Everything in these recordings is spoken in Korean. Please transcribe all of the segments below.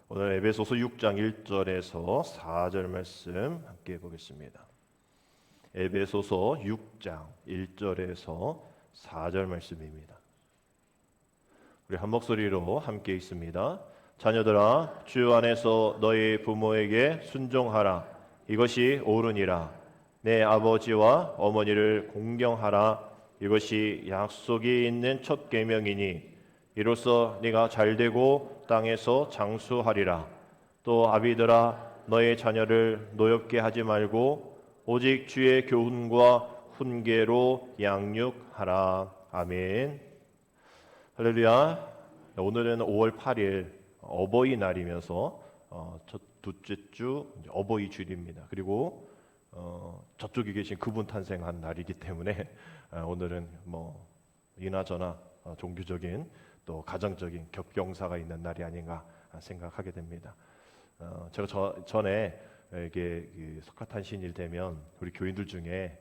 오늘 에베소서 6장 1절에서 4절 말씀 함께 보겠습니다. 에베소서 6장 1절에서 4절 말씀입니다. 우리 한 목소리로 함께 읽습니다. 자녀들아, 주 안에서 너희 부모에게 순종하라. 이것이 옳으니라. 내 아버지와 어머니를 공경하라. 이것이 약속이 있는 첫 계명이니 이로써 네가 잘되고 땅에서 장수하리라. 또 아비들아, 너의 자녀를 노엽게 하지 말고 오직 주의 교훈과 훈계로 양육하라. 아멘. 할렐루야. 오늘은 5월 8일 어버이날이면서 첫 둘째 주 어버이 주일입니다. 그리고 저쪽에 계신 그분 탄생한 날이기 때문에 오늘은 이나저나 종교적인 또 가정적인 격경사가 있는 날이 아닌가 생각하게 됩니다. 제가 전에 이게 석가탄신일 되면 우리 교인들 중에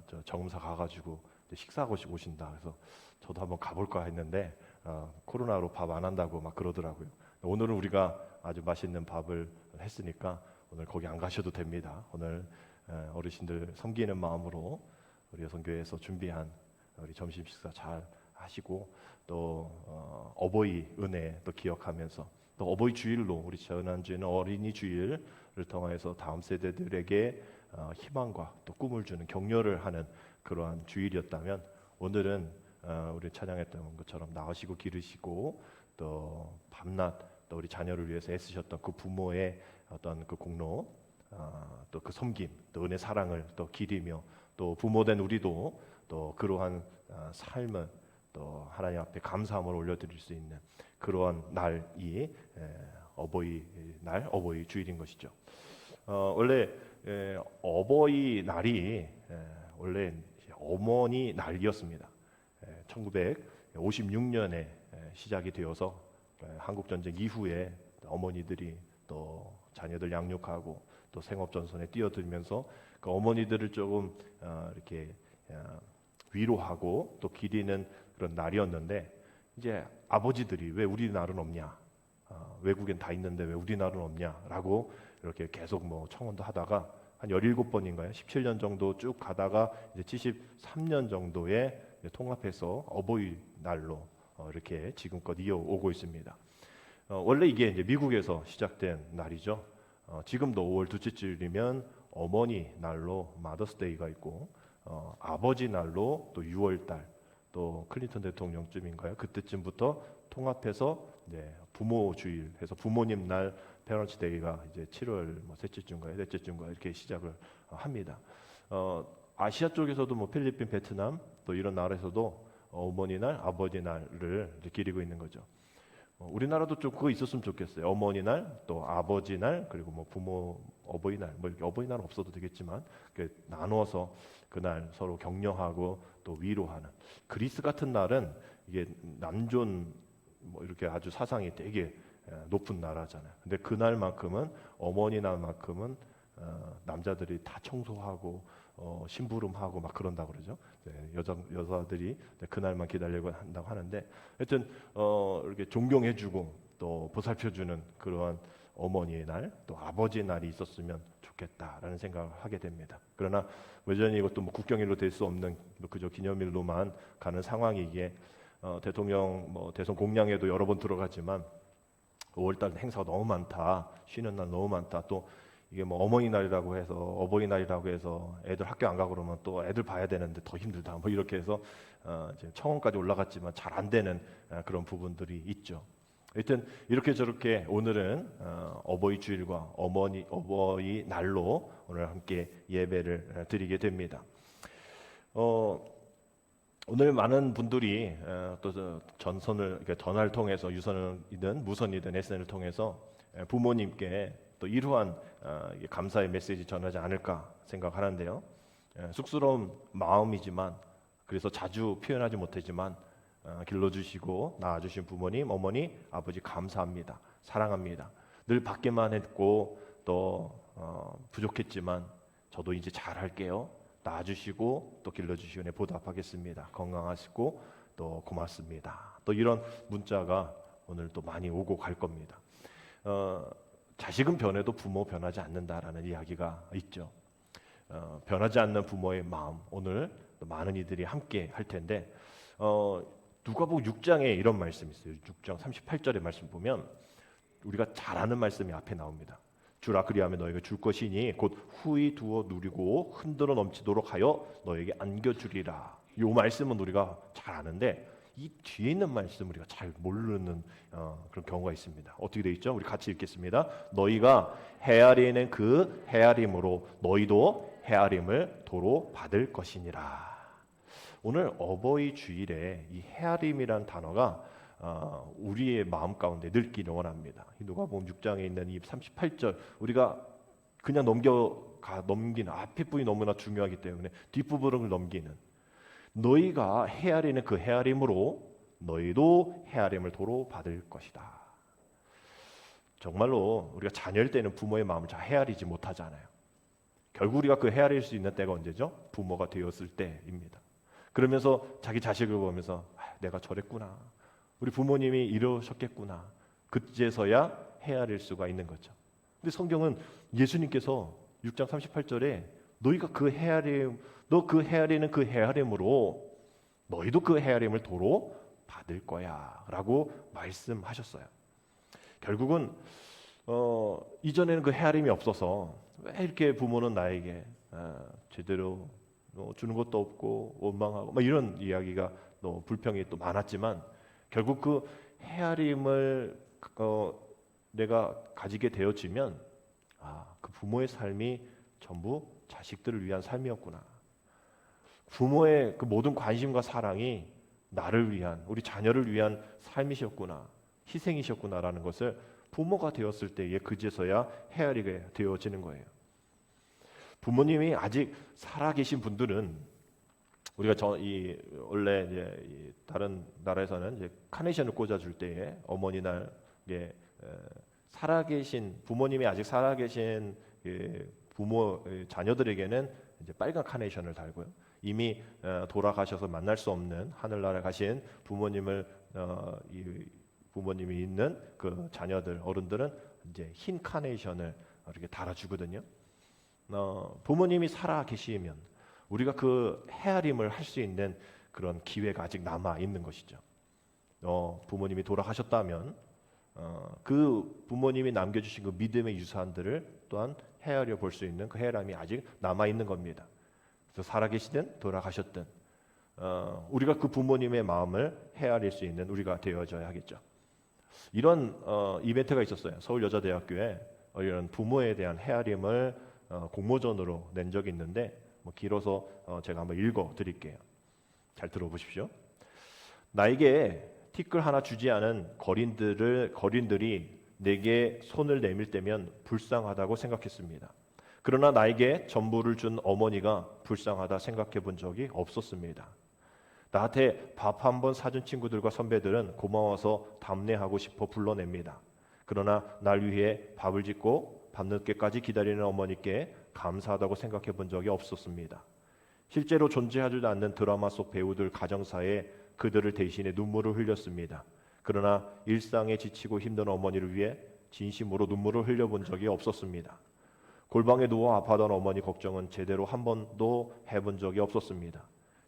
저 정음사 가가지고 식사하고 오신다. 그래서 저도 한번 가볼까 했는데 코로나로 밥 안 한다고 막 그러더라고요. 오늘은 우리가 아주 맛있는 밥을 했으니까 오늘 거기 안 가셔도 됩니다. 오늘 어르신들 섬기는 마음으로 우리 여성교회에서 준비한 우리 점심 식사 잘 하시고 또 어버이 은혜 또 기억하면서 또 어버이 주일로 우리 지난주에는 어린이 주일을 통해서 다음 세대들에게 희망과 또 꿈을 주는 격려를 하는 그러한 주일이었다면 오늘은 우리 찬양했던 것처럼 나으시고 기르시고 또 밤낮 또 우리 자녀를 위해서 애쓰셨던 그 부모의 어떤 그 공로 또 그 섬김 또 은혜 사랑을 또 기리며 또 부모된 우리도 또 그러한 삶을 또 하나님 앞에 감사함을 올려드릴 수 있는 그러한 날이 어버이날, 어버이 주일인 것이죠. 원래 어버이 날이 원래 어머니 날이었습니다. 1956년에 시작이 되어서 한국 전쟁 이후에 어머니들이 또 자녀들 양육하고 또 생업전선에 뛰어들면서 그 어머니들을 조금 이렇게 위로하고 또 기리는 그런 날이었는데 이제 아버지들이 왜 우리나라는 없냐, 외국엔 다 있는데 왜 우리나라는 없냐라고 이렇게 계속 청원도 하다가 한 17번인가요? 17년 정도 쭉 가다가 이제 73년 정도에 통합해서 어버이 날로 이렇게 지금껏 이어오고 있습니다. 원래 이게 이제 미국에서 시작된 날이죠. 지금도 5월 둘째 주일이면 어머니 날로 마더스데이가 있고 아버지 날로 또 6월 달 또 클린턴 대통령쯤인가요? 그때쯤부터 통합해서 부모 주일 해서 부모님 날 페런츠 데이가 이제 7월 셋째 주인가요? 넷째 주인가요? 이렇게 시작을 합니다. 아시아 쪽에서도 필리핀, 베트남 또 이런 나라에서도 어머니 날, 아버지 날을 기리고 있는 거죠. 우리나라도 좀 그거 있었으면 좋겠어요. 어머니 날, 또 아버지 날, 그리고 부모 어버이 날, 이렇게 어버이 날은 없어도 되겠지만 나누어서 그날 서로 격려하고 또 위로하는. 그리스 같은 날은 이게 남존 이렇게 아주 사상이 되게 높은 나라잖아요. 근데 그날만큼은 어머니 날만큼은 남자들이 다 청소하고 심부름하고 막 그런다고 그러죠. 여자들이 그날만 기다리고 한다고 하는데 하여튼 이렇게 존경해주고 또 보살펴주는 그러한 어머니의 날, 또 아버지의 날이 있었으면 좋겠다라는 생각을 하게 됩니다. 그러나 여전히 이것도 국경일로 될 수 없는 그저 기념일로만 가는 상황이기에 대통령 대선 공약에도 여러 번 들어가지만 5월달 행사가 너무 많다, 쉬는 날 너무 많다, 또 이게 어머니날이라고 해서 어버이날이라고 해서 애들 학교 안 가고 그러면 또 애들 봐야 되는데 더 힘들다 이렇게 해서 지금 청원까지 올라갔지만 잘 안 되는 그런 부분들이 있죠. 하여튼 이렇게 저렇게 오늘은 어버이 주일과 어버이 날로 오늘 함께 예배를 드리게 됩니다. 오늘 많은 분들이 또 전화를 통해서 유선이든 무선이든 SNS를 통해서 부모님께 또 이러한 감사의 메시지 전하지 않을까 생각하는데요. 쑥스러운 마음이지만 그래서 자주 표현하지 못하지만 길러주시고 낳아주신 부모님, 어머니, 아버지 감사합니다. 사랑합니다. 늘 받기만 했고 또 부족했지만 저도 이제 잘할게요. 낳아주시고 또 길러주시고 보답하겠습니다. 건강하시고 또 고맙습니다. 또 이런 문자가 오늘 또 많이 오고 갈 겁니다. 자식은 변해도 부모 변하지 않는다라는 이야기가 있죠. 변하지 않는 부모의 마음, 오늘 많은 이들이 함께 할 텐데 누가복음 6장에 이런 말씀이 있어요. 6장 38절의 말씀 보면 우리가 잘 아는 말씀이 앞에 나옵니다. 주라 그리하면 너에게 줄 것이니 곧 후히 두어 누리고 흔들어 넘치도록 하여 너에게 안겨주리라. 이 말씀은 우리가 잘 아는데 이 뒤에 있는 말씀 우리가 잘 모르는 그런 경우가 있습니다. 어떻게 되어 있죠? 우리 같이 읽겠습니다. 너희가 헤아리는 그 헤아림으로 너희도 헤아림을 도로 받을 것이니라. 오늘 어버이 주일에 이 헤아림이란 단어가 우리의 마음 가운데 늘기를 원합니다. 누가복음 6장에 있는 이 38절 우리가 그냥 넘기는 앞에 부분이 너무나 중요하기 때문에 뒷부분을 넘기는 너희가 헤아리는 그 헤아림으로 너희도 헤아림을 도로 받을 것이다. 정말로 우리가 자녀일 때는 부모의 마음을 잘 헤아리지 못하잖아요. 결국 우리가 그 헤아릴 수 있는 때가 언제죠? 부모가 되었을 때입니다. 그러면서 자기 자식을 보면서 내가 저랬구나. 우리 부모님이 이러셨겠구나. 그제서야 헤아릴 수가 있는 거죠. 근데 성경은 예수님께서 6장 38절에 너희가 그 헤아림, 너 그 헤아리는 그 헤아림으로 너희도 그 헤아림을 도로 받을 거야 라고 말씀하셨어요. 결국은 이전에는 그 헤아림이 없어서 왜 이렇게 부모는 나에게 제대로 주는 것도 없고 원망하고 막 이런 이야기가 또 불평이 또 많았지만 결국 그 헤아림을 내가 가지게 되어지면 그 부모의 삶이 전부 자식들을 위한 삶이었구나. 부모의 그 모든 관심과 사랑이 나를 위한 우리 자녀를 위한 삶이셨구나. 희생이셨구나라는 것을 부모가 되었을 때에 그제서야 헤아리게 되어지는 거예요. 부모님이 아직 살아계신 분들은 우리가 원래 이제 다른 나라에서는 이제 카네이션을 꽂아줄 때에 어머니 날 살아계신 부모님이 아직 살아계신 부모 자녀들에게는 이제 빨간 카네이션을 달고요. 이미 돌아가셔서 만날 수 없는 하늘나라에 가신 부모님을 부모님이 있는 그 자녀들 어른들은 이제 흰 카네이션을 이렇게 달아주거든요. 부모님이 살아 계시면 우리가 그 헤아림을 할 수 있는 그런 기회가 아직 남아 있는 것이죠. 부모님이 돌아가셨다면 그 부모님이 남겨주신 그 믿음의 유산들을 또한 헤아려 볼 수 있는 그 헤아림이 아직 남아 있는 겁니다. 그래서 살아계시든 돌아가셨든 우리가 그 부모님의 마음을 헤아릴 수 있는 우리가 되어져야 하겠죠. 이런 이벤트가 있었어요. 서울여자대학교에 이런 부모에 대한 헤아림을 공모전으로 낸 적이 있는데 길어서 제가 한번 읽어 드릴게요. 잘 들어보십시오. 나에게 티끌 하나 주지 않은 거린들이 내게 손을 내밀 때면 불쌍하다고 생각했습니다. 그러나 나에게 전부를 준 어머니가 불쌍하다 생각해 본 적이 없었습니다. 나한테 밥 한 번 사준 친구들과 선배들은 고마워서 답례하고 싶어 불러냅니다. 그러나 날 위해 밥을 짓고 밤늦게까지 기다리는 어머니께 감사하다고 생각해 본 적이 없었습니다. 실제로 존재하지도 않는 드라마 속 배우들 가정사에 그들을 대신해 눈물을 흘렸습니다. 그러나 일상에 지치고 힘든 어머니를 위해 진심으로 눈물을 흘려본 적이 없었습니다. 골방에 누워 아파하던 어머니 걱정은 제대로 한 번도 해본 적이 없었습니다.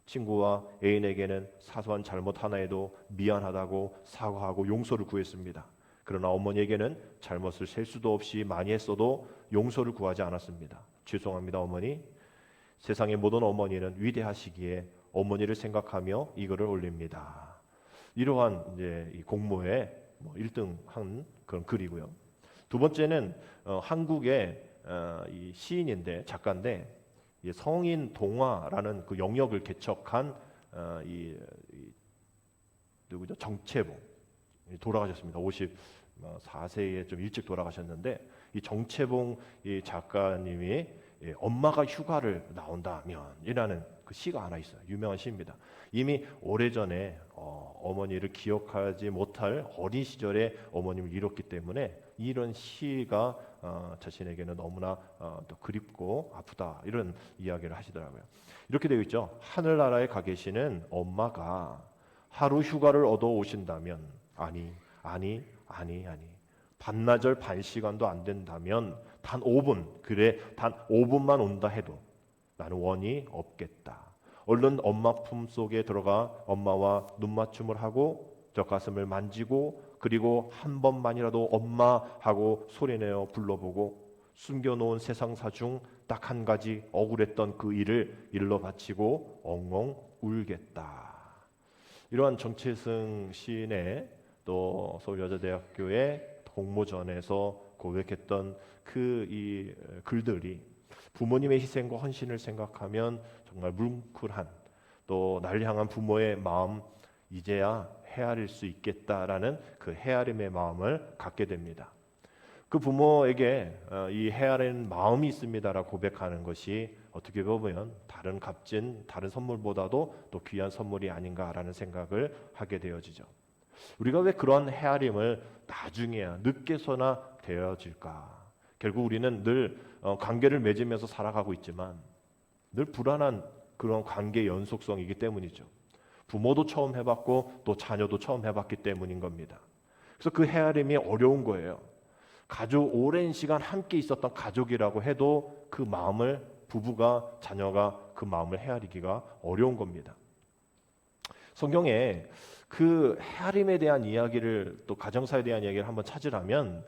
친구와 애인에게는 사소한 잘못 하나에도 미안하다고 사과하고 용서를 구했습니다. 그러나 어머니에게는 잘못을 셀 수도 없이 많이 했어도 용서를 구하지 않았습니다. 죄송합니다, 어머니. 세상의 모든 어머니는 위대하시기에 어머니를 생각하며 이거를 올립니다. 이러한 이제 이 공모에 1등한 그런 글이고요. 두 번째는 한국의 이 시인인데 작가인데 성인 동화라는 그 영역을 개척한 누구죠? 정채봉 돌아가셨습니다. 54세에 좀 일찍 돌아가셨는데 이 정채봉 이 작가님이 엄마가 휴가를 나온다면이라는 그 시가 하나 있어요. 유명한 시입니다. 이미 오래전에 어머니를 기억하지 못할 어린 시절에 어머님을 잃었기 때문에 이런 시가 자신에게는 너무나 또 그립고 아프다 이런 이야기를 하시더라고요. 이렇게 되어 있죠. 하늘나라에 가 계시는 엄마가 하루 휴가를 얻어 오신다면 아니 반나절 반 시간도 안 된다면 단 5분, 그래 단 5분만 온다 해도 나는 원이 없겠다. 얼른 엄마 품 속에 들어가 엄마와 눈맞춤을 하고 젖가슴을 만지고 그리고 한 번만이라도 엄마 하고 소리내어 불러보고 숨겨놓은 세상사 중 딱 한 가지 억울했던 그 일을 일러 바치고 엉엉 울겠다. 이러한 정체승 시인의 또 서울여자대학교의 공모전에서 고백했던 그 이 글들이 부모님의 희생과 헌신을 생각하면 정말 뭉클한 또 나를 향한 부모의 마음 이제야 헤아릴 수 있겠다라는 그 헤아림의 마음을 갖게 됩니다. 그 부모에게 이 헤아리는 마음이 있습니다라고 고백하는 것이 어떻게 보면 다른 값진 다른 선물보다도 또 귀한 선물이 아닌가라는 생각을 하게 되어지죠. 우리가 왜 그런 헤아림을 나중에야 늦게서나 되어질까? 결국 우리는 늘 관계를 맺으면서 살아가고 있지만 늘 불안한 그런 관계 연속성이기 때문이죠. 부모도 처음 해봤고 또 자녀도 처음 해봤기 때문인 겁니다. 그래서 그 헤아림이 어려운 거예요. 가족 오랜 시간 함께 있었던 가족이라고 해도 그 마음을 부부가 자녀가 그 마음을 헤아리기가 어려운 겁니다. 성경에 그 헤아림에 대한 이야기를 또 가정사에 대한 이야기를 한번 찾으라면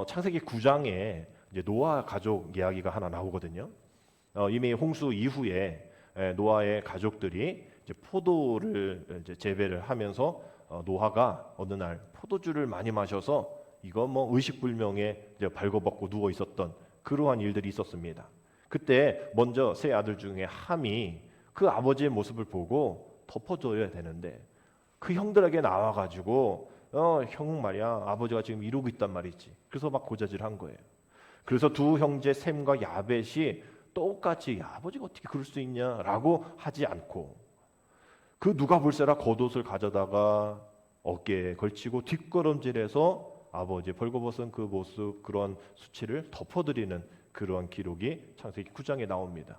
창세기 9장에 이제 노아 가족 이야기가 하나 나오거든요. 이미 홍수 이후에 노아의 가족들이 이제 포도를 이제 재배를 하면서 노아가 어느 날 포도주를 많이 마셔서 이거 뭐 의식불명에 이제 발거벗고 누워 있었던 그러한 일들이 있었습니다. 그때 먼저 세 아들 중에 함이 그 아버지의 모습을 보고 덮어줘야 되는데 그 형들에게 나와가지고 형 말이야 아버지가 지금 이러고 있단 말이지. 그래서 막 고자질한 거예요. 그래서 두 형제 셈과 야벳이 똑같이 야, 아버지가 어떻게 그럴 수 있냐라고 하지 않고 그 누가 볼세라 겉옷을 가져다가 어깨에 걸치고 뒷걸음질해서 아버지 벌거벗은 그 모습 그런 수치를 덮어드리는 그러한 기록이 창세기 9장에 나옵니다.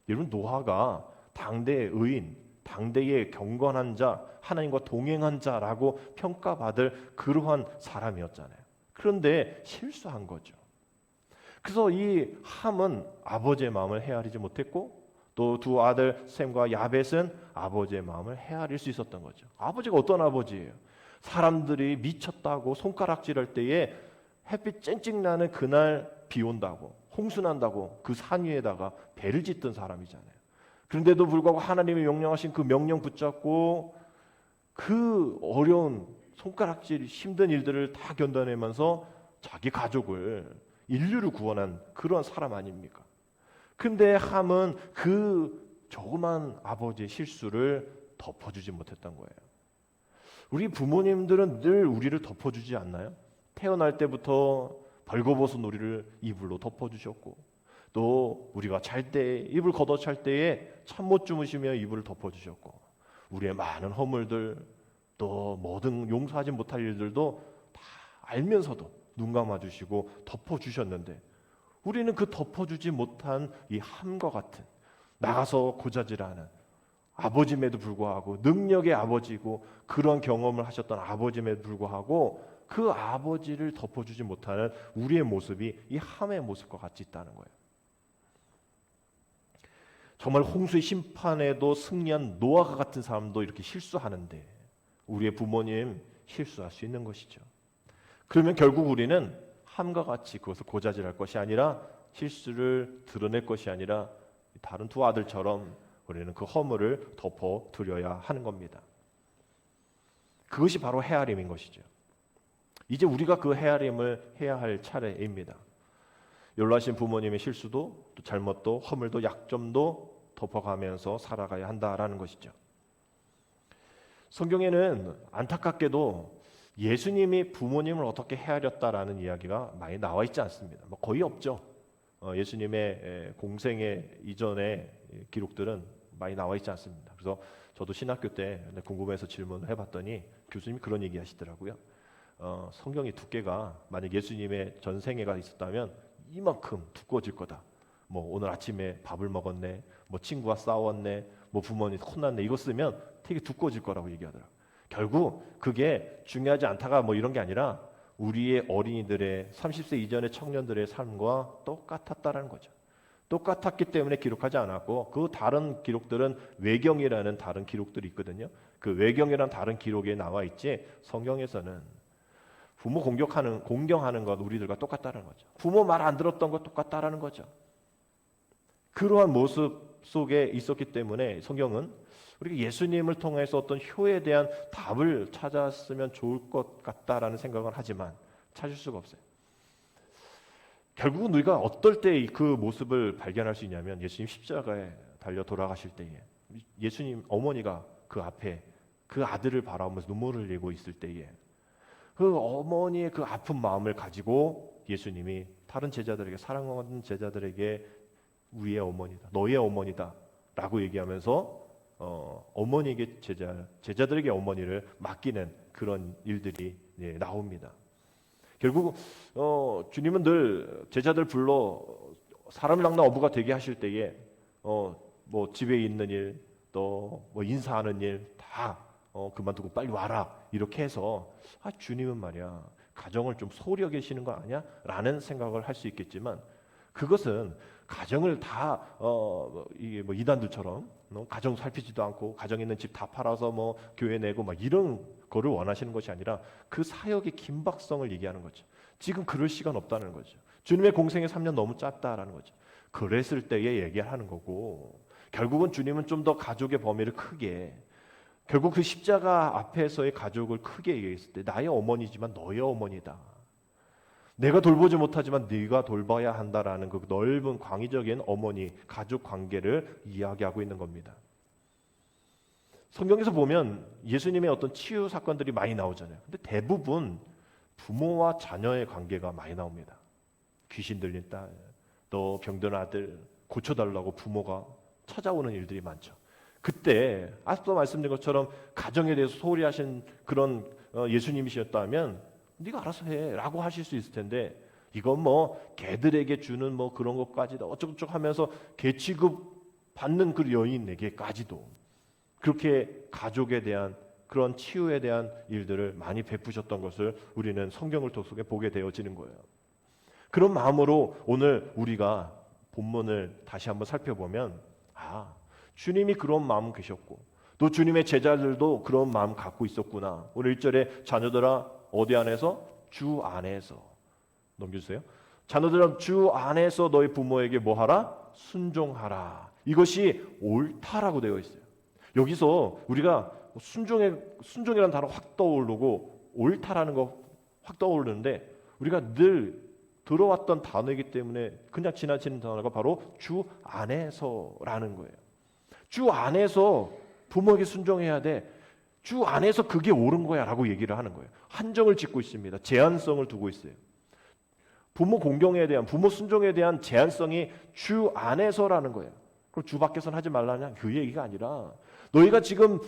여러분 노아가 당대의 의인, 당대의 경건한 자, 하나님과 동행한 자라고 평가받을 그러한 사람이었잖아요. 그런데 실수한 거죠. 그래서 이 함은 아버지의 마음을 헤아리지 못했고 또 두 아들 셈과 야벳은 아버지의 마음을 헤아릴 수 있었던 거죠. 아버지가 어떤 아버지예요? 사람들이 미쳤다고 손가락질할 때에 햇빛 쨍쨍 나는 그날 비 온다고 홍수 난다고 그 산 위에다가 배를 짓던 사람이잖아요. 그런데도 불구하고 하나님의 명령하신 그 명령 붙잡고 그 어려운 손가락질 힘든 일들을 다 견뎌내면서 자기 가족을 인류를 구원한 그런 사람 아닙니까? 근데 함은 그 조그만 아버지의 실수를 덮어주지 못했던 거예요. 우리 부모님들은 늘 우리를 덮어주지 않나요? 태어날 때부터 벌거벗은 우리를 이불로 덮어주셨고 또 우리가 잘 때 이불 걷어 찰 때에 잠 못 주무시며 이불을 덮어주셨고 우리의 많은 허물들 또 모든 용서하지 못할 일들도 다 알면서도 눈 감아주시고 덮어주셨는데 우리는 그 덮어주지 못한 이 함과 같은 나가서 고자질하는 아버지임에도 불구하고 능력의 아버지고 그런 경험을 하셨던 아버지임에도 불구하고 그 아버지를 덮어주지 못하는 우리의 모습이 이 함의 모습과 같이 있다는 거예요. 정말 홍수의 심판에도 승리한 노아가 같은 사람도 이렇게 실수하는데 우리의 부모님 실수할 수 있는 것이죠. 그러면 결국 우리는 함과 같이 그것을 고자질할 것이 아니라 실수를 드러낼 것이 아니라 다른 두 아들처럼 우리는 그 허물을 덮어드려야 하는 겁니다. 그것이 바로 헤아림인 것이죠. 이제 우리가 그 헤아림을 해야 할 차례입니다. 연로하신 부모님의 실수도 또 잘못도 허물도 약점도 덮어가면서 살아가야 한다라는 것이죠. 성경에는 안타깝게도 예수님이 부모님을 어떻게 헤아렸다라는 이야기가 많이 나와 있지 않습니다. 거의 없죠. 예수님의 공생의 이전의 기록들은 많이 나와 있지 않습니다. 그래서 저도 신학교 때 궁금해서 질문을 해봤더니 교수님이 그런 얘기 하시더라고요. 성경의 두께가 만약 예수님의 전생애가 있었다면 이만큼 두꺼워질 거다. 뭐 오늘 아침에 밥을 먹었네, 뭐 친구와 싸웠네, 뭐 부모님 혼났네 이거 쓰면 되게 두꺼워질 거라고 얘기하더라고요. 결국 그게 중요하지 않다가 뭐 이런 게 아니라 우리의 어린이들의 30세 이전의 청년들의 삶과 똑같았다라는 거죠. 똑같았기 때문에 기록하지 않았고 그 다른 기록들은 외경이라는 다른 기록들이 있거든요. 그 외경이라는 다른 기록에 나와 있지 성경에서는 부모 공경하는 것 우리들과 똑같다는 거죠. 부모 말 안 들었던 것 똑같다라는 거죠. 그러한 모습 속에 있었기 때문에 성경은 우리가 예수님을 통해서 어떤 효에 대한 답을 찾았으면 좋을 것 같다라는 생각을 하지만 찾을 수가 없어요. 결국은 우리가 어떨 때 그 모습을 발견할 수 있냐면 예수님 십자가에 달려 돌아가실 때에 예수님 어머니가 그 앞에 그 아들을 바라보면서 눈물을 흘리고 있을 때에 그 어머니의 그 아픈 마음을 가지고 예수님이 다른 제자들에게 사랑하는 제자들에게 우리의 어머니다, 너의 어머니다 라고 얘기하면서 어머니에게 제자들에게 어머니를 맡기는 그런 일들이 나옵니다. 결국 주님은 늘 제자들 불러 사람을 낚는 어부가 되게 하실 때에 뭐 집에 있는 일, 또 뭐 인사하는 일 다 그만두고 빨리 와라 이렇게 해서 주님은 말이야 가정을 좀 소홀히 여기시는 거 아니야? 라는 생각을 할 수 있겠지만 그것은 가정을 다 이게 뭐 이단들처럼 가정 살피지도 않고 가정 있는 집 다 팔아서 뭐 교회 내고 막 이런 거를 원하시는 것이 아니라 그 사역의 긴박성을 얘기하는 거죠. 지금 그럴 시간 없다는 거죠. 주님의 공생의 3년 너무 짧다라는 거죠. 그랬을 때에 얘기하는 거고 결국은 주님은 좀 더 가족의 범위를 크게 결국 그 십자가 앞에서의 가족을 크게 얘기했을 때 나의 어머니지만 너의 어머니다. 내가 돌보지 못하지만 네가 돌봐야 한다라는 그 넓은 광의적인 어머니 가족 관계를 이야기하고 있는 겁니다. 성경에서 보면 예수님의 어떤 치유 사건들이 많이 나오잖아요. 근데 대부분 부모와 자녀의 관계가 많이 나옵니다. 귀신 들린 딸, 또 병든 아들 고쳐달라고 부모가 찾아오는 일들이 많죠. 그때 앞서 말씀드린 것처럼 가정에 대해서 소홀히 하신 그런 예수님이셨다면 네가 알아서 해라고 하실 수 있을 텐데 이건 뭐 개들에게 주는 뭐 그런 것까지도 어쩌고저쩌고 하면서 개 취급 받는 그 여인에게까지도 그렇게 가족에 대한 그런 치유에 대한 일들을 많이 베푸셨던 것을 우리는 성경을 속에 보게 되어지는 거예요. 그런 마음으로 오늘 우리가 본문을 다시 한번 살펴보면 주님이 그런 마음 계셨고 또 주님의 제자들도 그런 마음 갖고 있었구나. 오늘 1절에 자녀들아 어디 안에서? 주 안에서. 넘겨주세요. 자녀들아 주 안에서 너희 부모에게 뭐하라? 순종하라. 이것이 옳다라고 되어 있어요. 여기서 우리가 순종이라는 단어 확 떠오르고 옳다라는 거 확 떠오르는데 우리가 늘 들어왔던 단어이기 때문에 그냥 지나치는 단어가 바로 주 안에서라는 거예요. 주 안에서 부모에게 순종해야 돼. 주 안에서 그게 옳은 거야 라고 얘기를 하는 거예요. 한정을 짓고 있습니다. 제한성을 두고 있어요. 부모 공경에 대한 부모 순종에 대한 제한성이 주 안에서라는 거예요. 그럼 주 밖에서는 하지 말라냐? 그 얘기가 아니라 너희가 지금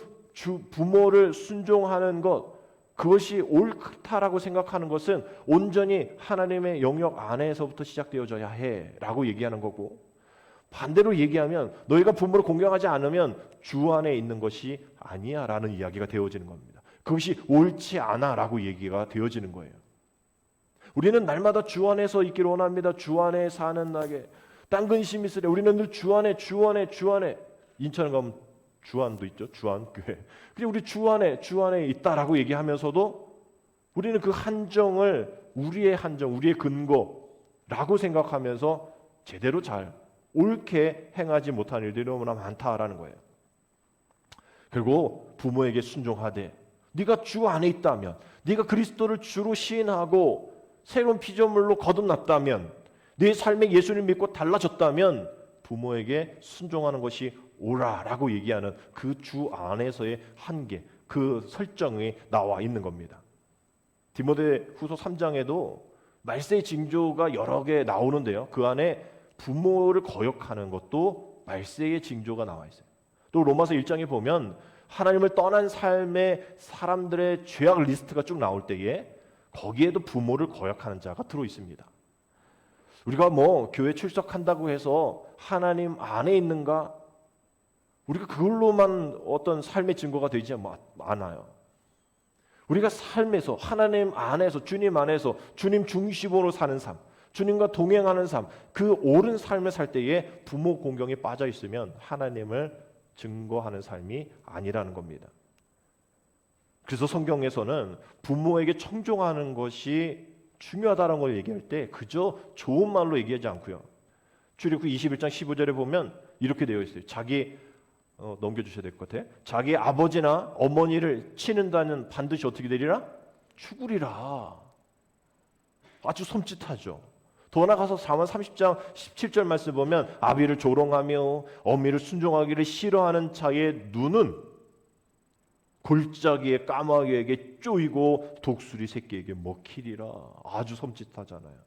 부모를 순종하는 것 그것이 옳다라고 생각하는 것은 온전히 하나님의 영역 안에서부터 시작되어져야 해라고 얘기하는 거고 반대로 얘기하면 너희가 부모를 공경하지 않으면 주 안에 있는 것이 아니야라는 이야기가 되어지는 겁니다. 그것이 옳지 않아라고 얘기가 되어지는 거예요. 우리는 날마다 주 안에서 있기를 원합니다. 주 안에 사는 나게 딴 근심 있으랴. 우리는 늘 주 안에 인천 가면 주안도 있죠. 주안교회. 그냥 우리 주 안에 있다라고 얘기하면서도 우리는 그 한정을 우리의 한정, 우리의 근거라고 생각하면서 제대로 잘 옳게 행하지 못한 일들이 너무나 많다라는 거예요. 그리고 부모에게 순종하되 네가 주 안에 있다면 네가 그리스도를 주로 시인하고 새로운 피조물로 거듭났다면 네 삶에 예수를 믿고 달라졌다면 부모에게 순종하는 것이 옳아라고 얘기하는 그 주 안에서의 한계, 그 설정이 나와 있는 겁니다. 디모데후서 3장에도 말세의 징조가 여러 개 나오는데요. 그 안에 부모를 거역하는 것도 말세의 징조가 나와 있어요. 또 로마서 1장에 보면 하나님을 떠난 삶의 사람들의 죄악 리스트가 쭉 나올 때에 거기에도 부모를 거역하는 자가 들어 있습니다. 우리가 뭐 교회 출석한다고 해서 하나님 안에 있는가? 우리가 그걸로만 어떤 삶의 증거가 되지 않아요. 우리가 삶에서 하나님 안에서 주님 안에서 주님 중심으로 사는 삶, 주님과 동행하는 삶, 그 옳은 삶을 살 때에 부모 공경에 빠져 있으면 하나님을 증거하는 삶이 아니라는 겁니다. 그래서 성경에서는 부모에게 청종하는 것이 중요하다는 걸 얘기할 때 그저 좋은 말로 얘기하지 않고요. 출애굽기 21장 15절에 보면 이렇게 되어 있어요. 넘겨주셔야 될 것 같아. 자기 아버지나 어머니를 치는 자는 반드시 어떻게 되리라? 죽으리라. 아주 섬찟하죠. 더 나가서 사만 30장 17절 말씀 보면 아비를 조롱하며 어미를 순종하기를 싫어하는 자의 눈은 골짜기의 까마귀에게 쪼이고 독수리 새끼에게 먹히리라. 아주 섬찟하잖아요.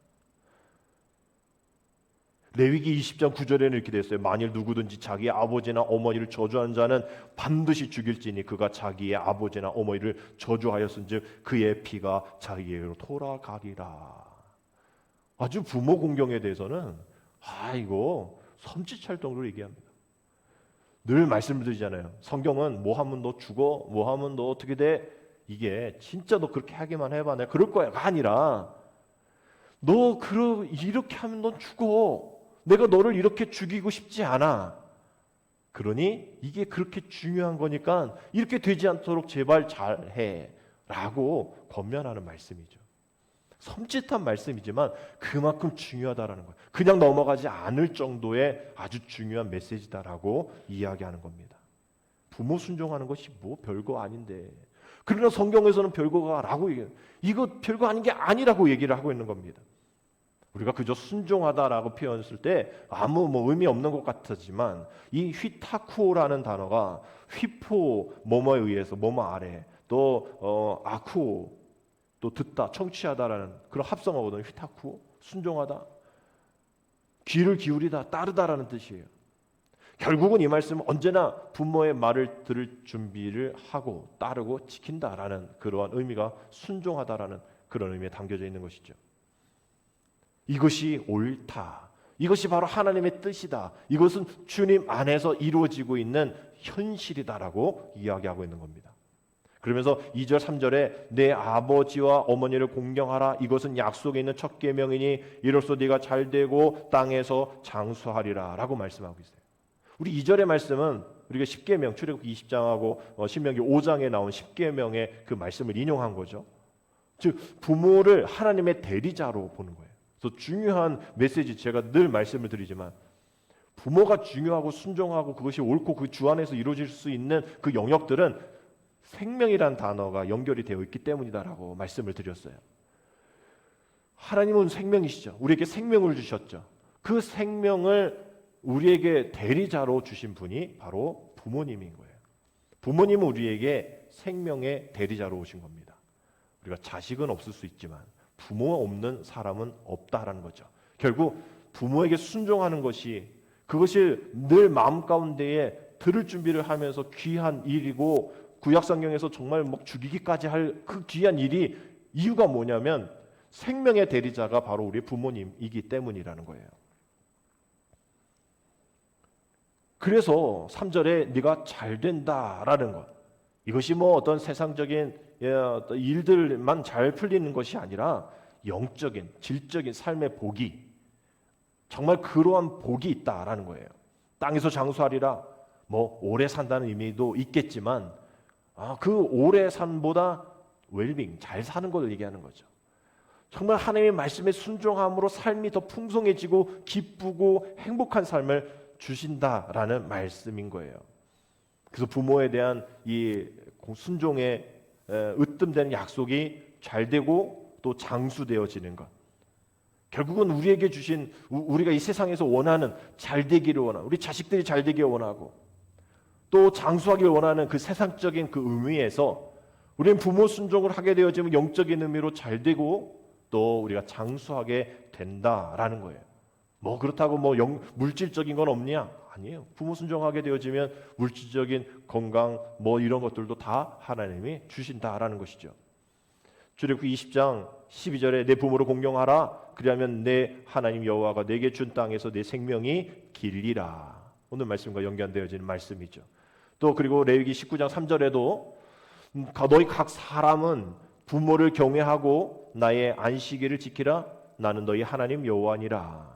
레위기 20장 9절에는 이렇게 되어 있어요. 만일 누구든지 자기 아버지나 어머니를 저주하는 자는 반드시 죽일지니 그가 자기의 아버지나 어머니를 저주하였은즉 그의 피가 자기에게로 돌아가리라. 아주 부모 공경에 대해서는 이거 섬찟할 정도로 얘기합니다. 늘 말씀드리잖아요. 성경은 뭐 하면 너 죽어, 뭐 하면 너 어떻게 돼, 이게 진짜 너 그렇게 하기만 해봐 내가 그럴 거야가 아니라 너 이렇게 하면 넌 죽어. 내가 너를 이렇게 죽이고 싶지 않아. 그러니 이게 그렇게 중요한 거니까 이렇게 되지 않도록 제발 잘해 라고 권면하는 말씀이죠. 섬찟한 말씀이지만 그만큼 중요하다라는 거예요. 그냥 넘어가지 않을 정도의 아주 중요한 메시지다라고 이야기하는 겁니다. 부모 순종하는 것이 뭐 별거 아닌데, 그러나 성경에서는 별거라고 얘기해요. 이거 별거 아닌 게 아니라고 얘기를 하고 있는 겁니다. 우리가 그저 순종하다라고 표현했을 때 아무 의미 없는 것 같지만 이 휘타쿠오라는 단어가 휘포 뭐뭐에 의해서 뭐뭐 아래 또 아쿠오 또 듣다 청취하다라는 그런 합성어거든요. 휘타쿠오 순종하다, 귀를 기울이다, 따르다라는 뜻이에요. 결국은 이 말씀은 언제나 부모의 말을 들을 준비를 하고 따르고 지킨다라는 그러한 의미가 순종하다라는 그런 의미에 담겨져 있는 것이죠. 이것이 옳다. 이것이 바로 하나님의 뜻이다. 이것은 주님 안에서 이루어지고 있는 현실이다라고 이야기하고 있는 겁니다. 그러면서 2절 3절에 내 아버지와 어머니를 공경하라. 이것은 약속에 있는 첫 계명이니 이로써 네가 잘되고 땅에서 장수하리라 라고 말씀하고 있어요. 우리 2절의 말씀은 우리가 10계명 출애굽기 20장하고 신명기 5장에 나온 10계명의 그 말씀을 인용한 거죠. 즉 부모를 하나님의 대리자로 보는 거예요. 그래서 중요한 메시지, 제가 늘 말씀을 드리지만 부모가 중요하고 순종하고 그것이 옳고 그 주 안에서 이루어질 수 있는 그 영역들은 생명이란 단어가 연결이 되어 있기 때문이다라고 말씀을 드렸어요. 하나님은 생명이시죠. 우리에게 생명을 주셨죠. 그 생명을 우리에게 대리자로 주신 분이 바로 부모님인 거예요. 부모님은 우리에게 생명의 대리자로 오신 겁니다. 우리가 자식은 없을 수 있지만 부모 없는 사람은 없다라는 거죠. 결국 부모에게 순종하는 것이 그것이 늘 마음 가운데에 들을 준비를 하면서 귀한 일이고 구약성경에서 정말 죽이기까지 할 그 귀한 일이 이유가 뭐냐면 생명의 대리자가 바로 우리 부모님이기 때문이라는 거예요. 그래서 3절에 네가 잘 된다라는 것, 이것이 어떤 세상적인 일들만 잘 풀리는 것이 아니라 영적인 질적인 삶의 복이, 정말 그러한 복이 있다라는 거예요. 땅에서 장수하리라, 오래 산다는 의미도 있겠지만 그 오래 산보다 웰빙, 잘 사는 것을 얘기하는 거죠. 정말 하나님의 말씀에 순종함으로 삶이 더 풍성해지고 기쁘고 행복한 삶을 주신다라는 말씀인 거예요. 그래서 부모에 대한 이 순종의 으뜸되는 약속이 잘 되고 또 장수되어지는 것, 결국은 우리에게 주신, 우리가 이 세상에서 원하는 잘 되기를 원하고 우리 자식들이 잘 되기를 원하고 또 장수하기를 원하는 그 세상적인 그 의미에서 우리는 부모 순종을 하게 되어지면 영적인 의미로 잘 되고 또 우리가 장수하게 된다라는 거예요. 그렇다고 물질적인 건 없냐? 아니에요. 부모 순종하게 되어지면 물질적인 건강 이런 것들도 다 하나님이 주신다라는 것이죠. 출애굽기 20장 12절에 내 부모를 공경하라. 그리하면 내 하나님 여호와가 내게 준 땅에서 내 생명이 길리라. 오늘 말씀과 연관되어지는 말씀이죠. 또 그리고 레위기 19장 3절에도 너희 각 사람은 부모를 경외하고 나의 안식일을 지키라. 나는 너희 하나님 여호와니라.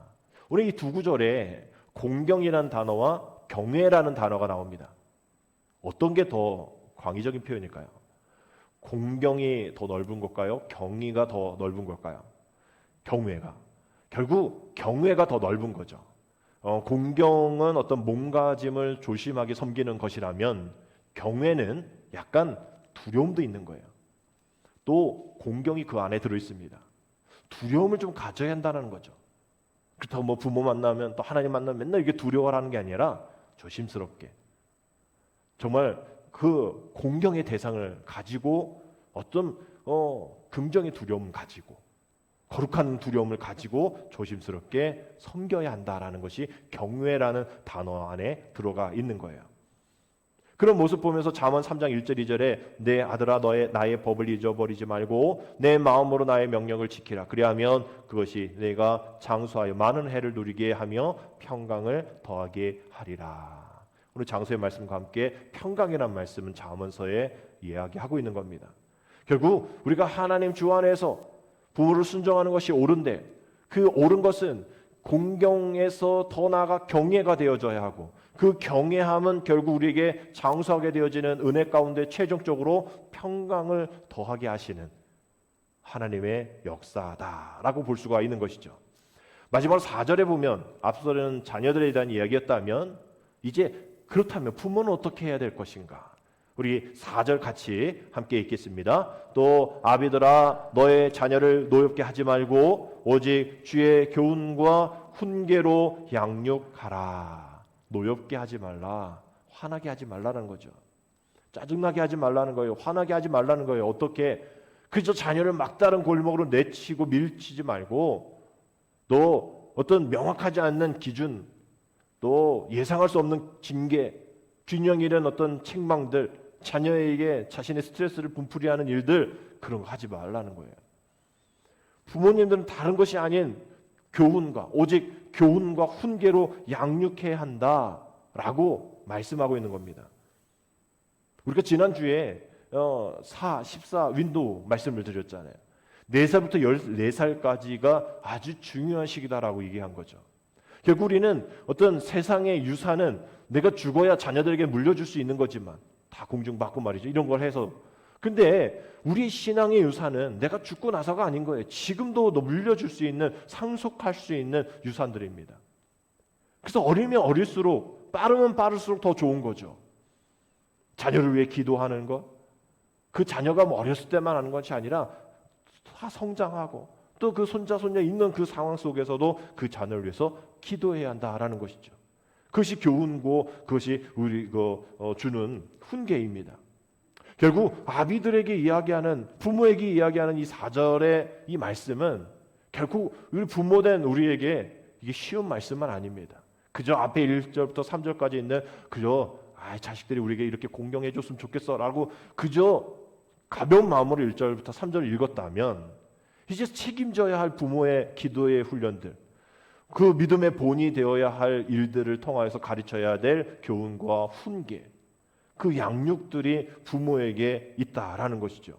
우리 이 두 구절에 공경이라는 단어와 경외라는 단어가 나옵니다. 어떤 게 더 광의적인 표현일까요? 공경이 더 넓은 걸까요? 경의가 더 넓은 걸까요? 경외가. 결국 경외가 더 넓은 거죠. 공경은 어떤 몸가짐을 조심하게 섬기는 것이라면 경외는 약간 두려움도 있는 거예요. 또 공경이 그 안에 들어 있습니다. 두려움을 좀 가져야 한다는 거죠. 그렇다고 뭐 부모 만나면 또 하나님 만나면 맨날 이게 두려워하는 게 아니라 조심스럽게 정말 그 공경의 대상을 가지고 어떤 긍정의 두려움 가지고 거룩한 두려움을 가지고 조심스럽게 섬겨야 한다라는 것이 경외라는 단어 안에 들어가 있는 거예요. 그런 모습 보면서 잠언 3장 1절 2절에 내 아들아 나의 법을 잊어버리지 말고 내 마음으로 나의 명령을 지키라. 그리하면 그것이 내가 장수하여 많은 해를 누리게 하며 평강을 더하게 하리라. 오늘 장수의 말씀과 함께 평강이라는 말씀은 잠언서에 이야기하고 있는 겁니다. 결국 우리가 하나님 주 안에서 부모를 순종하는 것이 옳은데 그 옳은 것은 공경에서 더 나아가 경외가 되어져야 하고 그 경외함은 결국 우리에게 장수하게 되어지는 은혜 가운데 최종적으로 평강을 더하게 하시는 하나님의 역사다라고 볼 수가 있는 것이죠. 마지막으로 4절에 보면 앞서는 자녀들에 대한 이야기였다면 이제 그렇다면 부모는 어떻게 해야 될 것인가? 우리 4절 같이 함께 읽겠습니다. 또 아비들아 너의 자녀를 노엽게 하지 말고 오직 주의 교훈과 훈계로 양육하라. 노엽게 하지 말라. 화나게 하지 말라는 거죠. 짜증나게 하지 말라는 거예요. 화나게 하지 말라는 거예요. 어떻게? 그저 자녀를 막다른 골목으로 내치고 밀치지 말고 또 어떤 명확하지 않는 기준 또 예상할 수 없는 징계 균형 잃은 어떤 책망들 자녀에게 자신의 스트레스를 분풀이 하는 일들 그런 거 하지 말라는 거예요. 부모님들은 다른 것이 아닌 교훈과 오직 교훈과 훈계로 양육해야 한다라고 말씀하고 있는 겁니다. 우리가 지난주에 14 윈도우 말씀을 드렸잖아요. 4살부터 14살까지가 아주 중요한 시기다라고 얘기한 거죠. 결국 우리는 어떤 세상의 유산은 내가 죽어야 자녀들에게 물려줄 수 있는 거지만 다 공중받고 말이죠. 이런 걸 해서 근데 우리 신앙의 유산은 내가 죽고 나서가 아닌 거예요. 지금도 물려줄 수 있는 상속할 수 있는 유산들입니다. 그래서 어리면 어릴수록 빠르면 빠를수록 더 좋은 거죠. 자녀를 위해 기도하는 것, 그 자녀가 뭐 어렸을 때만 하는 것이 아니라 다 성장하고 또 그 손자 손녀 있는 그 상황 속에서도 그 자녀를 위해서 기도해야 한다라는 것이죠. 그것이 교훈고 그것이 우리가 주는 훈계입니다. 결국 아비들에게 이야기하는 부모에게 이야기하는 이 4절의 이 말씀은 결국 우리 부모된 우리에게 이게 쉬운 말씀은 아닙니다. 그저 앞에 1절부터 3절까지 있는 그저 자식들이 우리에게 이렇게 공경해 줬으면 좋겠어라고 그저 가벼운 마음으로 1절부터 3절을 읽었다면 이제 책임져야 할 부모의 기도의 훈련들 그 믿음의 본이 되어야 할 일들을 통하여서 가르쳐야 될 교훈과 훈계 그 양육들이 부모에게 있다라는 것이죠.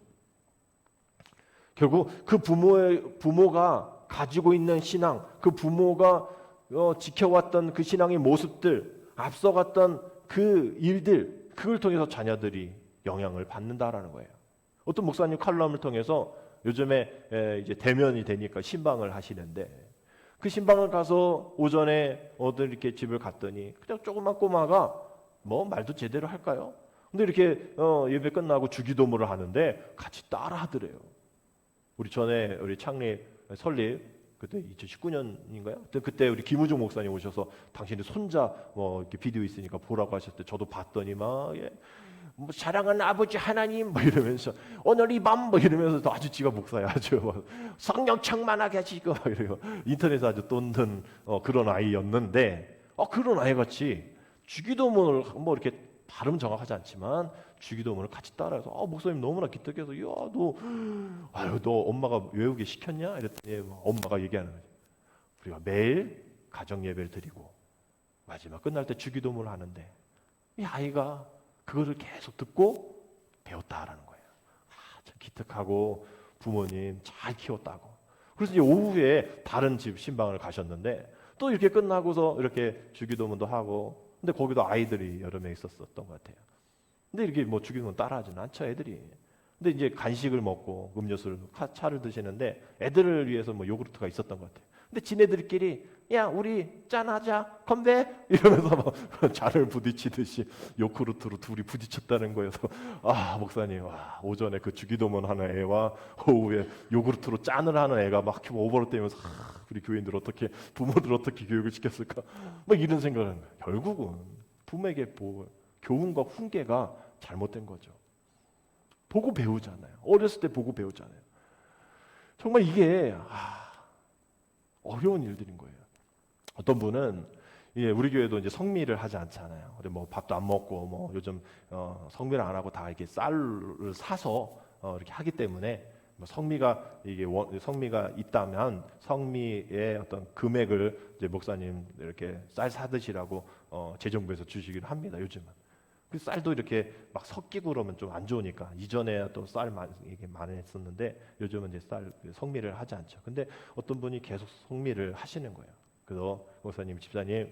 결국 그 부모가 가지고 있는 신앙, 그 부모가 지켜왔던 그 신앙의 모습들, 앞서갔던 그 일들, 그걸 통해서 자녀들이 영향을 받는다라는 거예요. 어떤 목사님 칼럼을 통해서 요즘에 이제 대면이 되니까 신방을 하시는데 그 신방을 가서 오전에 어디 이렇게 집을 갔더니 그냥 조그만 꼬마가 뭐 말도 제대로 할까요? 근데 이렇게 예배 끝나고 주기도문을 하는데 같이 따라 하더래요. 우리 전에 우리 창립 설립 그때 2019년인가요? 그때 우리 김우중 목사님 오셔서 당신의 손자 뭐 이렇게 비디오 있으니까 보라고 하셨을 때 저도 봤더니 막 뭐 사랑하는 아버지 하나님 뭐 이러면서 오늘 이 밤 뭐 이러면서 아주 지가 목사야 아주 성령 충만하게 하시고 막 이래요. 인터넷에 아주 떴던 그런 아이였는데 그런 아이 같이 주기도문을 뭐 이렇게 발음 정확하지 않지만 주기도문을 같이 따라해서 목사님 너무나 기특해서 너 엄마가 외우게 시켰냐? 이랬더니 엄마가 얘기하는 거죠. 우리가 매일 가정 예배를 드리고 마지막 끝날 때 주기도문을 하는데 이 아이가 그거를 계속 듣고 배웠다라는 거예요. 참 기특하고 부모님 잘 키웠다고. 그래서 이제 오후에 다른 집 신방을 가셨는데 또 이렇게 끝나고서 이렇게 주기도문도 하고, 근데 거기도 아이들이 여러 명 있었던 것 같아요. 근데 이렇게 뭐 주기도문 따라하지는 않죠, 애들이. 근데 이제 간식을 먹고 음료수를 차를 드시는데 애들을 위해서 뭐 요구르트가 있었던 것 같아요. 근데 지네들끼리 야 우리 짠하자 건배 이러면서 막 잔을 부딪히듯이 요구르트로 둘이 부딪혔다는 거여서 아 목사님 와, 오전에 그 주기도문 하는 애와 오후에 요구르트로 짠을 하는 애가 막 오버랩되면서 우리 교인들 어떻게 부모들 어떻게 교육을 시켰을까 막 이런 생각을 하는 거예요. 결국은 부모에게 교훈과 훈계가 잘못된 거죠. 보고 배우잖아요. 어렸을 때 보고 배우잖아요. 정말 이게 어려운 일들인 거예요. 어떤 분은 우리 교회도 이제 성미를 하지 않잖아요. 우리 뭐 밥도 안 먹고 뭐 요즘 성미를 안 하고 다 이렇게 쌀을 사서 이렇게 하기 때문에 뭐 성미가 있다면 성미의 어떤 금액을 이제 목사님 이렇게 쌀 사드시라고 재정부에서 주시기를 합니다. 요즘은. 그 쌀도 이렇게 막 섞이고 그러면 좀 안 좋으니까 이전에 또 쌀 이게 많이 했었는데 요즘은 이제 쌀 성미를 하지 않죠. 근데 어떤 분이 계속 성미를 하시는 거예요. 그래서 목사님, 집사님,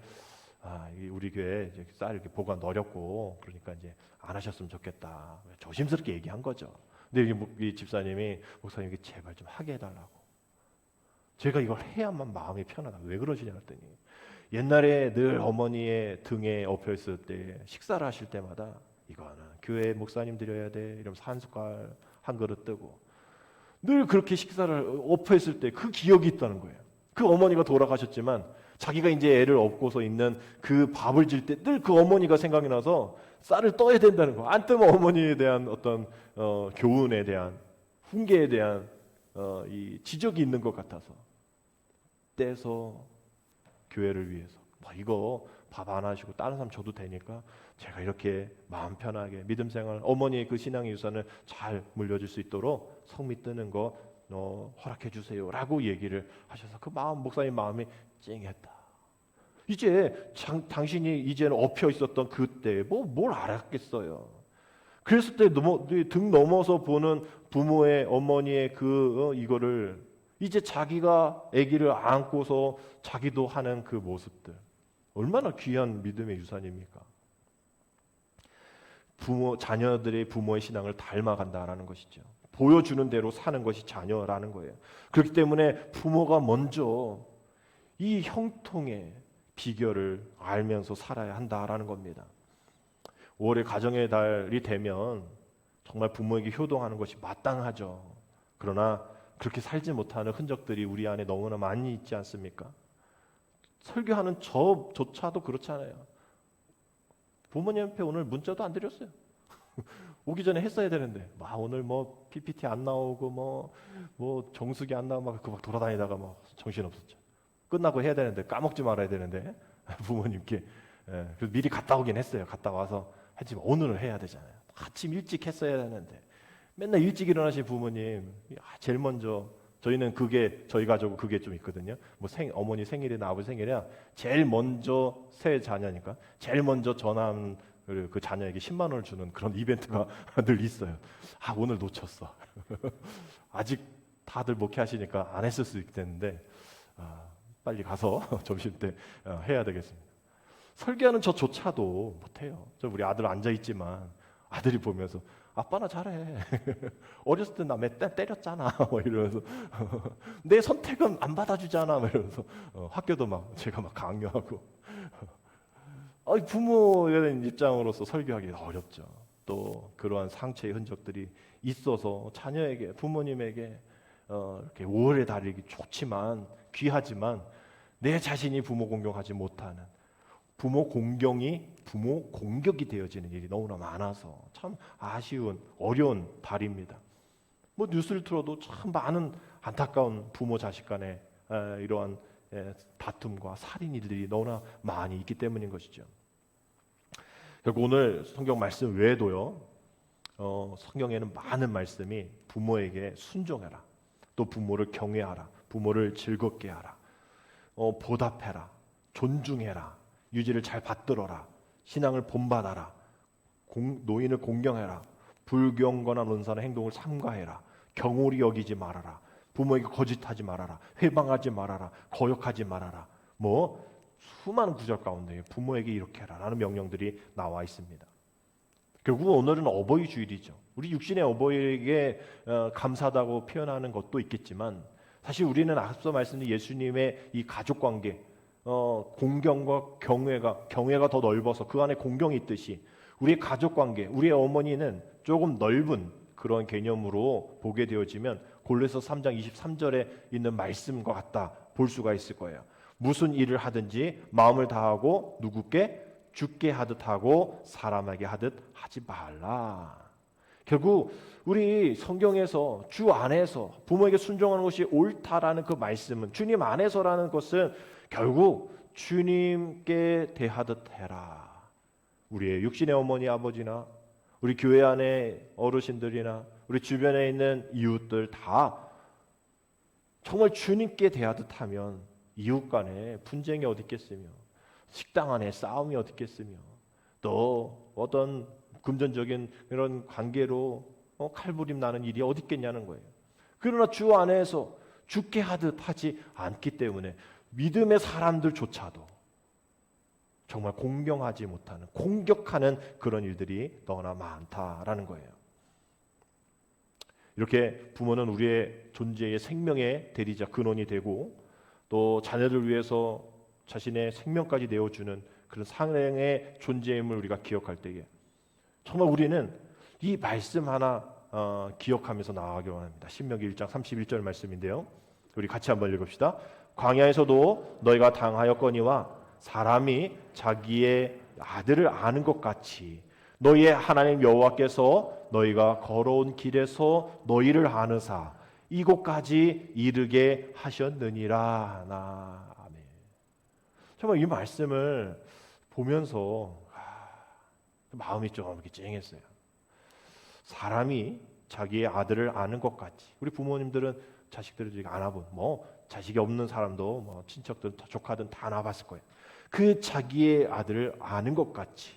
우리 교회 이제 쌀 이렇게 보관 어렵고 그러니까 이제 안 하셨으면 좋겠다. 조심스럽게 얘기한 거죠. 근데 이 집사님이 목사님께 제발 좀 하게 해달라고. 제가 이걸 해야만 마음이 편하다. 왜 그러시냐 했더니 옛날에 늘 어머니의 등에 엎여 있을 때 식사를 하실 때마다 이거는 교회 목사님 드려야 돼 이러면서 한 숟갈 한 그릇 뜨고 늘 그렇게 식사를 엎여 있을 때 그 기억이 있다는 거예요. 그 어머니가 돌아가셨지만 자기가 이제 애를 업고서 있는 그 밥을 질 때 늘 그 어머니가 생각이 나서 쌀을 떠야 된다는 거. 안 뜨면 어머니에 대한 어떤 교훈에 대한 훈계에 대한 이 지적이 있는 것 같아서 떼서 교회를 위해서 이거 밥 안 하시고 다른 사람 줘도 되니까 제가 이렇게 마음 편하게 믿음 생활 어머니의 그 신앙의 유산을 잘 물려줄 수 있도록 성미 뜨는 거 허락해 주세요라고 얘기를 하셔서 그 마음 목사님 마음이 찡했다. 이제 당신이 이제는 엎여 있었던 그때 뭘 알았겠어요. 그랬을 때 등 넘어서 보는 부모의 어머니의 이거를 이제 자기가 아기를 안고서 자기도 하는 그 모습들 얼마나 귀한 믿음의 유산입니까? 자녀들의 부모의 신앙을 닮아간다라는 것이죠. 보여주는 대로 사는 것이 자녀라는 거예요. 그렇기 때문에 부모가 먼저 이 형통의 비결을 알면서 살아야 한다라는 겁니다. 5월에 가정의 달이 되면 정말 부모에게 효도하는 것이 마땅하죠. 그러나 그렇게 살지 못하는 흔적들이 우리 안에 너무나 많이 있지 않습니까? 설교하는 저조차도 그렇잖아요. 부모님한테 오늘 문자도 안 드렸어요. 오기 전에 했어야 되는데 오늘 뭐 PPT 안 나오고 뭐 정수기 안 나오고 막 돌아다니다가 막 정신 없었죠. 끝나고 해야 되는데 까먹지 말아야 되는데 부모님께 그래서 미리 갔다 오긴 했어요. 갔다 와서 하지만 오늘은 해야 되잖아요. 아침 일찍 했어야 되는데 맨날 일찍 일어나신 부모님 제일 먼저 저희는 저희 가족은 그게 좀 있거든요. 뭐 어머니 생일이나 아버지 생일이나 제일 먼저 새 자녀니까 제일 먼저 전화하는 그 자녀에게 10만 원을 주는 그런 이벤트가 늘 있어요. 오늘 놓쳤어. 아직 다들 목회하시니까 안 했을 수 있겠는데 빨리 가서 점심 때 해야 되겠습니다. 설교하는 저조차도 못해요. 우리 아들 앉아 있지만 아들이 보면서 아빠 나 잘해. 어렸을 때 나 몇 대 때렸잖아. 이러면서 내 선택은 안 받아주잖아. 이러면서 학교도 제가 강요하고 부모의 입장으로서 설교하기 어렵죠. 또 그러한 상처의 흔적들이 있어서 자녀에게 부모님에게 이렇게 5월의 달이 좋지만 귀하지만 내 자신이 부모 공경하지 못하는 부모 공격이 되어지는 일이 너무나 많아서 참 아쉬운 어려운 달입니다. 뉴스를 틀어도 참 많은 안타까운 부모 자식 간의 이러한 다툼과 살인 일들이 너무나 많이 있기 때문인 것이죠. 결국 오늘 성경 말씀 외에도요. 성경에는 많은 말씀이 부모에게 순종해라. 또 부모를 경외하라. 부모를 즐겁게 하라. 보답해라. 존중해라. 유지를 잘 받들어라. 신앙을 본받아라. 노인을 공경해라. 불경건한 언사나 행동을 삼가해라. 경홀히 여기지 말아라. 부모에게 거짓하지 말아라. 회방하지 말아라. 거역하지 말아라. 뭐 수많은 구절 가운데 부모에게 이렇게 해라 라는 명령들이 나와 있습니다. 결국 오늘은 어버이 주일이죠. 우리 육신의 어버이에게 감사하다고 표현하는 것도 있겠지만 사실 우리는 앞서 말씀드린 예수님의 이 가족관계, 공경과 경외가 더 넓어서 그 안에 공경이 있듯이 우리의 가족관계, 우리의 어머니는 조금 넓은 그런 개념으로 보게 되어지면 골로새 3장 23절에 있는 말씀과 같다 볼 수가 있을 거예요. 무슨 일을 하든지 마음을 다하고 누구께 주께 하듯 하고 사람에게 하듯 하지 말라. 결국 우리 성경에서 주 안에서 부모에게 순종하는 것이 옳다라는 그 말씀은 주님 안에서라는 것은 결국 주님께 대하듯 해라. 우리의 육신의 어머니 아버지나 우리 교회 안에 어르신들이나 우리 주변에 있는 이웃들 다 정말 주님께 대하듯 하면 이웃 간에 분쟁이 어디 있겠으며 식당 안에 싸움이 어디 있겠으며 또 어떤 금전적인 그런 관계로 칼부림 나는 일이 어디 있겠냐는 거예요. 그러나 주 안에서 죽게 하듯 하지 않기 때문에 믿음의 사람들조차도 정말 공경하지 못하는 공격하는 그런 일들이 너무나 많다라는 거예요. 이렇게 부모는 우리의 존재의 생명의 대리자 근원이 되고 또 자녀들 위해서 자신의 생명까지 내어주는 그런 상행의 존재임을 우리가 기억할 때에 정말 우리는 이 말씀 하나 기억하면서 나아가기 원합니다. 신명기 1장 31절 말씀인데요. 우리 같이 한번 읽읍시다. 광야에서도 너희가 당하였거니와 사람이 자기의 아들을 아는 것 같이 너희의 하나님 여호와께서 너희가 걸어온 길에서 너희를 아느사 이곳까지 이르게 하셨느니라. 아멘. 정말 이 말씀을 보면서 마음이 좀 이렇게 찡했어요. 사람이 자기의 아들을 아는 것 같이 우리 부모님들은 자식들을 안아본 자식이 없는 사람도 친척든 조카든 다 안아봤을 거예요. 그 자기의 아들을 아는 것 같이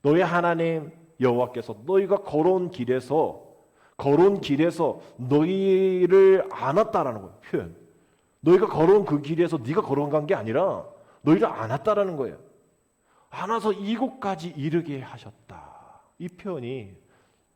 너희 하나님 여호와께서 너희가 걸어온 길에서 너희를 안았다라는 거예요. 표현. 너희가 걸어온 그 길에서 네가 걸어온 간 게 아니라 너희를 안았다라는 거예요. 안아서 이곳까지 이르게 하셨다. 이 표현이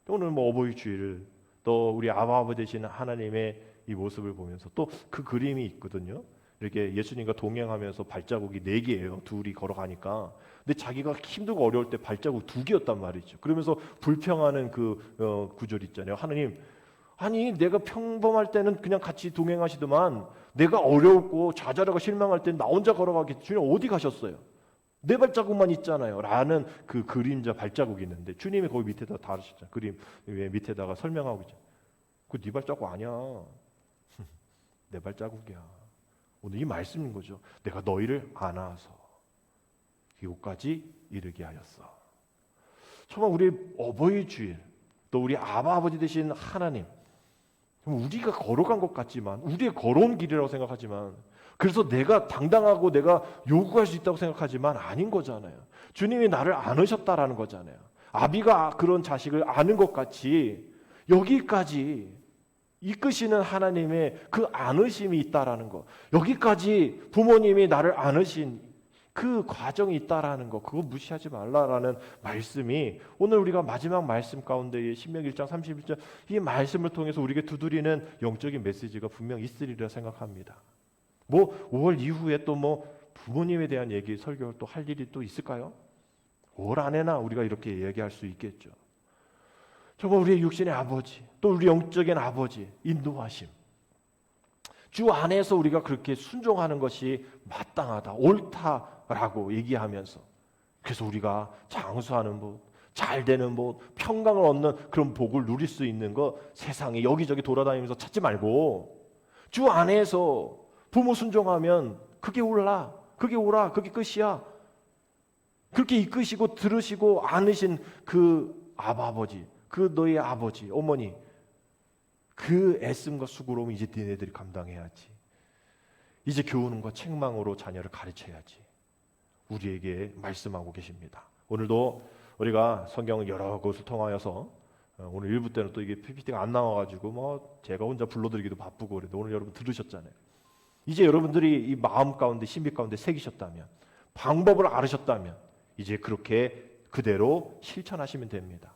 오늘 어버이 주일 또 우리 아버지 되시는 하나님의 이 모습을 보면서 또 그 그림이 있거든요. 이렇게 예수님과 동행하면서 발자국이 4개예요. 둘이 걸어가니까. 근데 자기가 힘들고 어려울 때 발자국 2개였단 말이죠. 그러면서 불평하는 그 구절 있잖아요. 하나님, 아니 내가 평범할 때는 그냥 같이 동행하시더만 내가 어렵고 좌절하고 실망할 때는 나 혼자 걸어가겠지. 주님 어디 가셨어요? 내 발자국만 있잖아요. 라는 그 그림자 발자국이 있는데 주님이 거기 밑에다 다루셨잖아요. 그림 밑에다가 설명하고 있죠. 그거 네 발자국 아니야. 내 발자국이야. 오늘 이 말씀인 거죠. 내가 너희를 안아서 이곳까지 이르게 하였어. 정말 우리 어버이 주일 또 우리 아버지 되신 하나님 우리가 걸어간 것 같지만 우리의 걸어온 길이라고 생각하지만 그래서 내가 당당하고 내가 요구할 수 있다고 생각하지만 아닌 거잖아요. 주님이 나를 안으셨다라는 거잖아요. 아비가 그런 자식을 아는 것 같이 여기까지 이끄시는 하나님의 그 안으심이 있다라는 거, 여기까지 부모님이 나를 안으신 그 과정이 있다라는 거, 그거 무시하지 말라라는 말씀이 오늘 우리가 마지막 말씀 가운데에 신명기 1장 31절 이 말씀을 통해서 우리에게 두드리는 영적인 메시지가 분명 있으리라 생각합니다. 5월 이후에 또 부모님에 대한 얘기 설교를 또 할 일이 또 있을까요? 5월 안에나 우리가 이렇게 얘기할 수 있겠죠. 정말 우리의 육신의 아버지, 또 우리 영적인 아버지 인도하심. 주 안에서 우리가 그렇게 순종하는 것이 마땅하다, 옳다라고 얘기하면서 그래서 우리가 장수하는 법, 잘 되는 법, 평강을 얻는 그런 복을 누릴 수 있는 거 세상에 여기저기 돌아다니면서 찾지 말고 주 안에서 부모 순종하면 그게 옳아, 그게 옳아, 그게 끝이야. 그렇게 이끄시고 들으시고 안으신 그 아버지, 그 너희 아버지, 어머니 그 애씀과 수고로움 이제 니네들이 감당해야지. 이제 교훈과 책망으로 자녀를 가르쳐야지. 우리에게 말씀하고 계십니다. 오늘도 우리가 성경을 여러 곳을 통하여서 오늘 일부 때는 또 이게 PPT가 안 나와가지고 뭐 제가 혼자 불러드리기도 바쁘고 그래도 오늘 여러분 들으셨잖아요. 이제 여러분들이 이 마음 가운데 심리 가운데 새기셨다면, 방법을 알으셨다면 이제 그렇게 그대로 실천하시면 됩니다.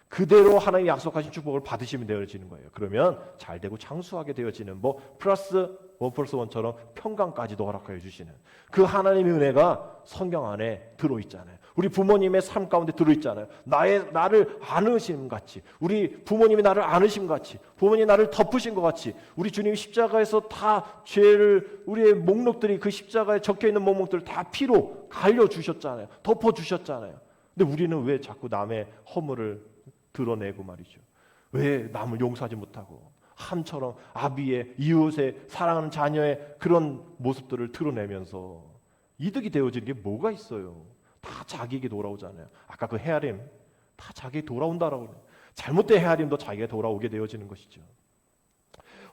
그대로 하나님 약속하신 축복을 받으시면 되어지는 거예요. 그러면 잘되고 장수하게 되어지는, 뭐 플러스 1+1처럼 평강까지도 허락하여 주시는 그 하나님의 은혜가 성경 안에 들어있잖아요. 우리 부모님의 삶 가운데 들어있잖아요. 나를 안으심 같이, 우리 부모님이 나를 안으심 같이, 부모님이 나를 덮으신 것 같이, 우리 주님이 십자가에서 다 죄를, 우리의 목록들이 그 십자가에 적혀있는 목록들을 다 피로 갈려주셨잖아요. 덮어주셨잖아요. 근데 우리는 왜 자꾸 남의 허물을 드러내고 말이죠. 왜 남을 용서하지 못하고 함처럼 아비의, 이웃의, 사랑하는 자녀의 그런 모습들을 드러내면서 이득이 되어지는 게 뭐가 있어요? 다 자기에게 돌아오잖아요. 아까 그 헤아림 다 자기에게 돌아온다라고 그래요. 잘못된 헤아림도 자기에게 돌아오게 되어지는 것이죠.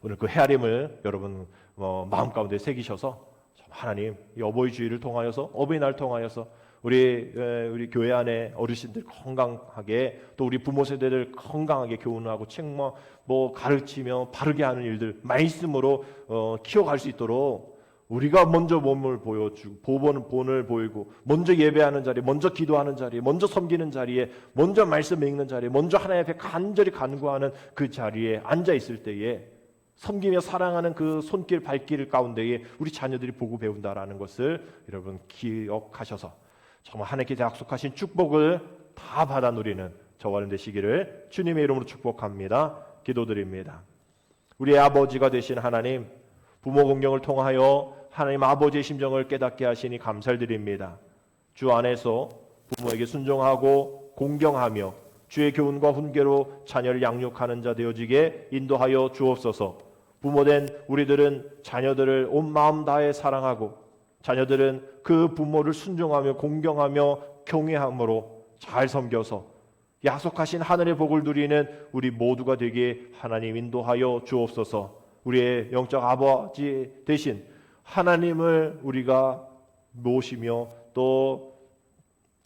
오늘 그 헤아림을 여러분 마음 가운데 새기셔서 하나님 이 어버이 주일을 통하여서, 어버이날 통하여서 우리 교회 안에 어르신들 건강하게, 또 우리 부모 세대들 건강하게 교훈하고 책망, 가르치며 바르게 하는 일들 말씀으로 키워갈 수 있도록 우리가 먼저 몸을 보여주고 본을 보이고, 먼저 예배하는 자리, 먼저 기도하는 자리, 먼저 섬기는 자리에, 먼저 말씀 읽는 자리에, 먼저 하나님 앞에 간절히 간구하는 그 자리에 앉아 있을 때에 섬기며 사랑하는 그 손길 발길 가운데에 우리 자녀들이 보고 배운다라는 것을 여러분 기억하셔서 정말 하나님께서 약속하신 축복을 다 받아 누리는 저와 여러분 되시기를 주님의 이름으로 축복합니다. 기도드립니다. 우리의 아버지가 되신 하나님, 부모 공경을 통하여 하나님 아버지의 심정을 깨닫게 하시니 감사드립니다. 주 안에서 부모에게 순종하고 공경하며 주의 교훈과 훈계로 자녀를 양육하는 자 되어지게 인도하여 주옵소서. 부모된 우리들은 자녀들을 온 마음 다해 사랑하고, 자녀들은 그 부모를 순종하며 공경하며 경외함으로 잘 섬겨서 약속하신 하늘의 복을 누리는 우리 모두가 되게 하나님 인도하여 주옵소서. 우리의 영적 아버지 대신 하나님을 우리가 모시며 또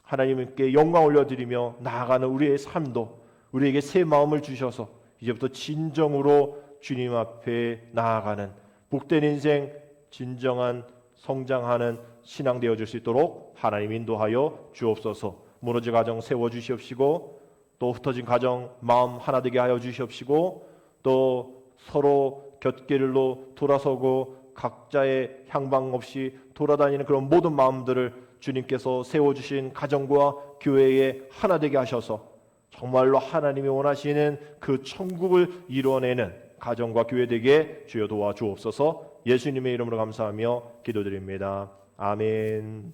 하나님께 영광 올려드리며 나아가는 우리의 삶도 우리에게 새 마음을 주셔서 이제부터 진정으로 주님 앞에 나아가는 복된 인생, 진정한 성장하는 신앙 되어줄 수 있도록 하나님 인도하여 주옵소서. 무너진 가정 세워주시옵시고, 또 흩어진 가정 마음 하나 되게 하여 주시옵시고, 또 서로 곁길로 돌아서고 각자의 향방 없이 돌아다니는 그런 모든 마음들을 주님께서 세워주신 가정과 교회에 하나 되게 하셔서 정말로 하나님이 원하시는 그 천국을 이루어내는 가정과 교회 되게 주여 도와주옵소서. 예수님의 이름으로 감사하며 기도드립니다. 아멘.